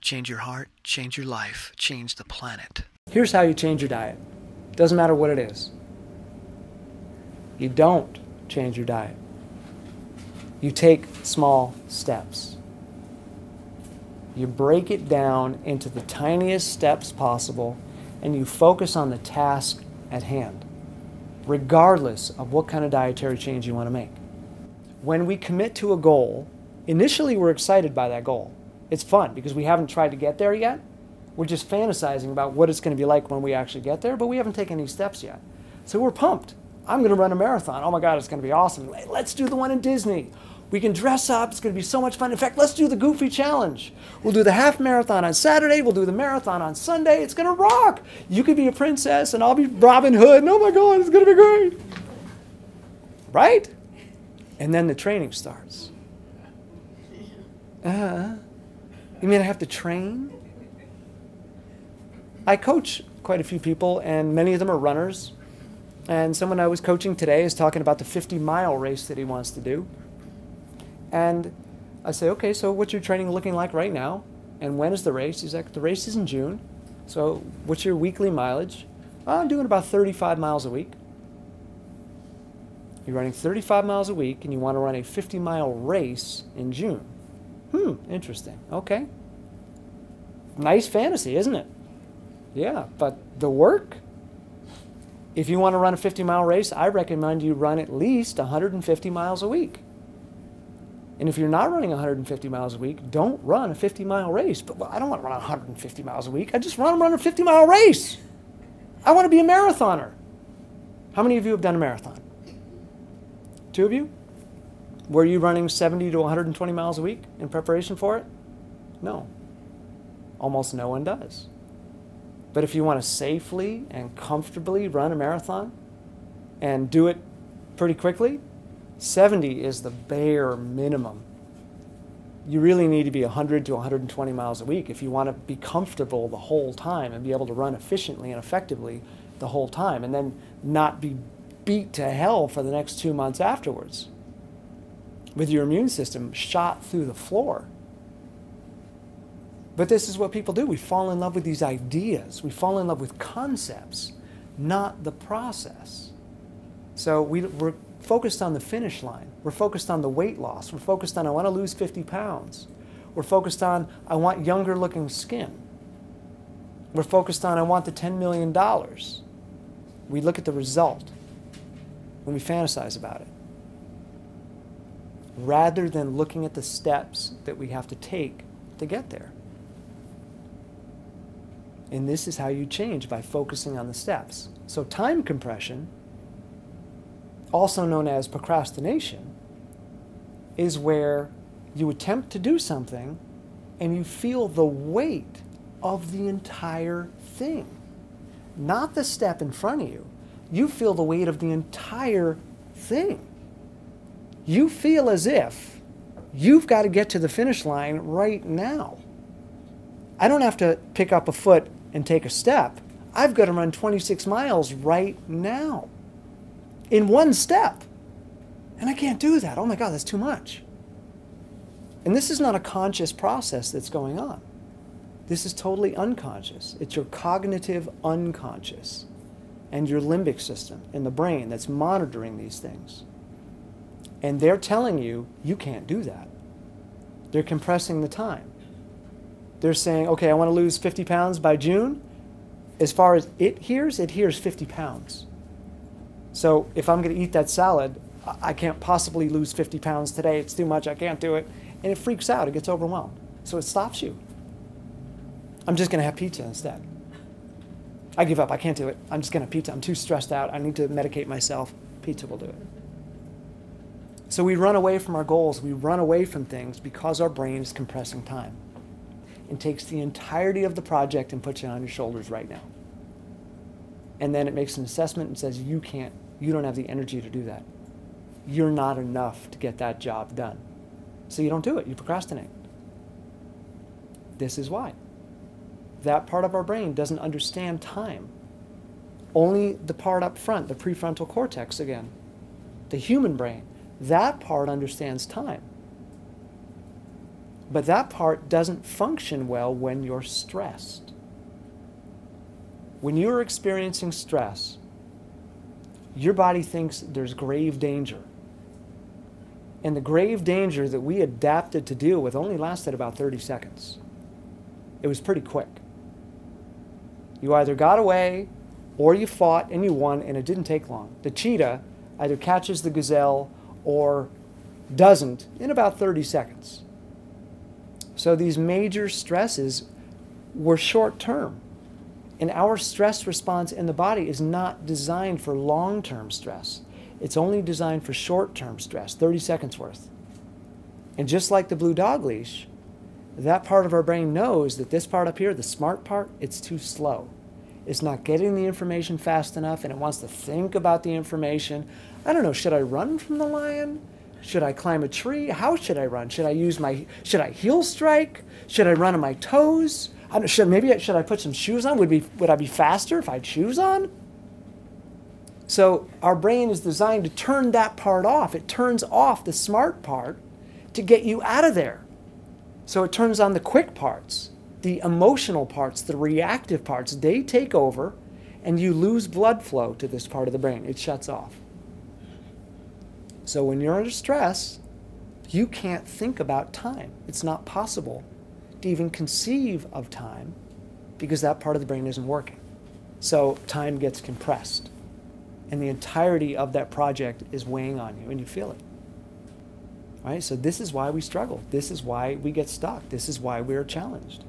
change your heart, change your life, change the planet. Here's how you change your diet. Doesn't matter what it is. You don't change your diet. You take small steps. You break it down into the tiniest steps possible, and you focus on the task at hand, regardless of what kind of dietary change you want to make. When we commit to a goal, initially we're excited by that goal. It's fun because we haven't tried to get there yet. We're just fantasizing about what it's going to be like when we actually get there, but we haven't taken any steps yet. So we're pumped. I'm going to run a marathon. Oh my God, it's going to be awesome. Let's do the one in Disney. We can dress up. It's going to be so much fun. In fact, let's do the Goofy Challenge. We'll do the half marathon on Saturday. We'll do the marathon on Sunday. It's going to rock. You could be a princess and I'll be Robin Hood. And oh my God, it's going to be great. Right? And then the training starts. You mean I have to train? I coach quite a few people, and many of them are runners. And someone I was coaching today is talking about the 50-mile race that he wants to do. And I say, okay, so what's your training looking like right now? And when is the race? He's like, the race is in June. So what's your weekly mileage? Oh, I'm doing about 35 miles a week. You're running 35 miles a week, and you want to run a 50-mile race in June. Interesting. Okay. Nice fantasy, isn't it? Yeah, but the work? If you want to run a 50-mile race, I recommend you run at least 150 miles a week. And if you're not running 150 miles a week, don't run a 50-mile race. But well, I don't want to run 150 miles a week. I just want to run a 50-mile race. I want to be a marathoner. How many of you have done a marathon? 2 of you? Were you running 70 to 120 miles a week in preparation for it? No. Almost no one does. But if you want to safely and comfortably run a marathon and do it pretty quickly, 70 is the bare minimum. You really need to be 100 to 120 miles a week if you want to be comfortable the whole time and be able to run efficiently and effectively the whole time, and then not be beat to hell for the next 2 months afterwards with your immune system shot through the floor. But this is what people do. We fall in love with these ideas. We fall in love with concepts, not the process. So we're focused on the finish line. We're focused on the weight loss. We're focused on, I want to lose 50 pounds. We're focused on, I want younger looking skin. We're focused on, I want the $10 million. We look at the result when we fantasize about it, rather than looking at the steps that we have to take to get there. And this is how you change, by focusing on the steps. So time compression, also known as procrastination, is where you attempt to do something and you feel the weight of the entire thing. Not the step in front of you. You feel the weight of the entire thing. You feel as if you've got to get to the finish line right now. I don't have to pick up a foot and take a step. I've got to run 26 miles right now in one step. And I can't do that. Oh my God, that's too much. And this is not a conscious process that's going on. This is totally unconscious. It's your cognitive unconscious and your limbic system in the brain that's monitoring these things. And they're telling you, you can't do that. They're compressing the time. They're saying, okay, I want to lose 50 pounds by June. As far as it hears 50 pounds. So if I'm going to eat that salad, I can't possibly lose 50 pounds today. It's too much. I can't do it. And it freaks out. It gets overwhelmed. So it stops you. I'm just going to have pizza instead. I give up. I can't do it. I'm just going to have pizza. I'm too stressed out. I need to medicate myself. Pizza will do it. So we run away from our goals. We run away from things because our brain is compressing time and takes the entirety of the project and puts it on your shoulders right now. And then it makes an assessment and says, you don't have the energy to do that. You're not enough to get that job done. So you don't do it. You procrastinate. This is why. That part of our brain doesn't understand time. Only the part up front, the prefrontal cortex again, the human brain, that part understands time. But that part doesn't function well when you're stressed. When you're experiencing stress, your body thinks there's grave danger. And the grave danger that we adapted to deal with only lasted about 30 seconds. It was pretty quick. You either got away or you fought and you won, and it didn't take long. The cheetah either catches the gazelle or doesn't in about 30 seconds. So these major stresses were short term. And our stress response in the body is not designed for long-term stress. It's only designed for short-term stress, 30 seconds worth. And just like the blue dog leash, that part of our brain knows that this part up here, the smart part, it's too slow. It's not getting the information fast enough, and it wants to think about the information. I don't know, should I run from the lion? Should I climb a tree? How should I run? Should I heel strike? Should I run on my toes? Should I put some shoes on? Would I be faster if I had shoes on? So our brain is designed to turn that part off. It turns off the smart part to get you out of there. So it turns on the quick parts, the emotional parts, the reactive parts. They take over, and you lose blood flow to this part of the brain. It shuts off. So when you're under stress, you can't think about time. It's not possible to even conceive of time because that part of the brain isn't working. So time gets compressed, and the entirety of that project is weighing on you, and you feel it. Right? So this is why we struggle. This is why we get stuck. This is why we're challenged.